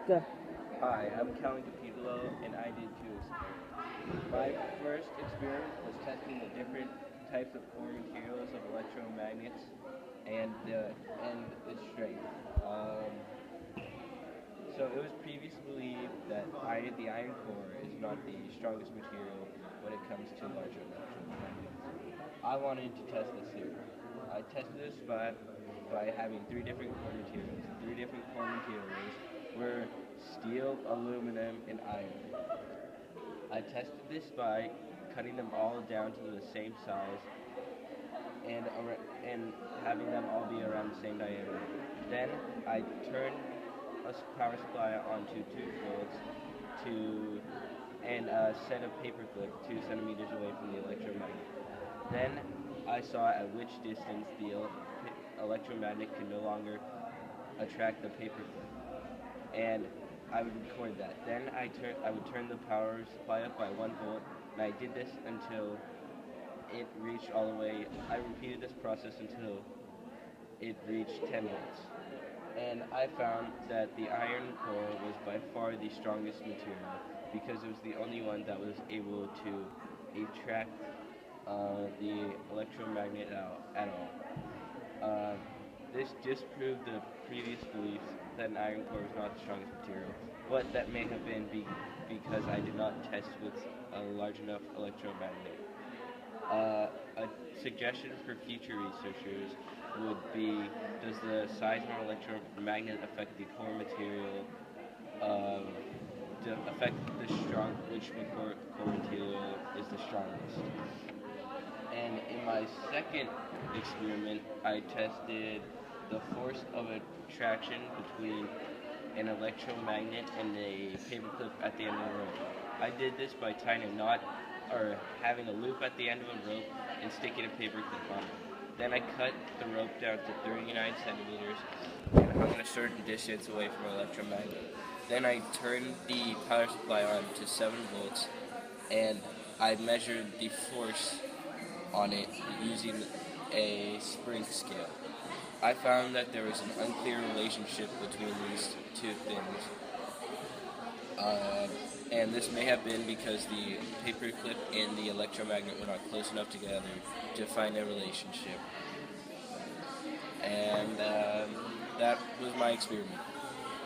Go. Hi, I'm Callan and I did two experiments. My first experiment was testing the different types of core materials of electromagnets and its strength. Um, so it was previously believed that the iron core is not the strongest material when it comes to larger electromagnets. I wanted to test this theory. I tested this by having three different core materials. The three different core materials were steel, aluminum, and iron. I tested this by cutting them all down to the same size and having them all be around the same diameter. Then I turned a power supply onto 2 volts to and set a paperclip 2 centimeters away from the electromagnet. Then I saw at which distance the electromagnet could no longer attract the paperclip, and I would record that. Then I would turn the power supply up by 1 volt, and I did this until it reached all the way. I repeated this process until it reached 10 volts. And I found that the iron core was by far the strongest material because it was the only one that was able to attract the electromagnet at all. This disproved the previous beliefs that an iron core was not the strongest material, but that may have been because I did not test with a large enough electromagnet. A suggestion for future researchers would be, does the size of an electromagnet affect the core material, to affect which core material is the strongest? And in my second experiment, I tested the force of attraction between an electromagnet and a paperclip at the end of the rope. I did this by tying a knot or having a loop at the end of a rope and sticking a paperclip on it. Then I cut the rope down to 39 centimeters and hung a certain distance away from an electromagnet. Then I turned the power supply on to 7 volts and I measured the force on it using a spring scale. I found that there was an unclear relationship between these two things, and this may have been because the paperclip and the electromagnet were not close enough together to find a relationship. And that was my experiment.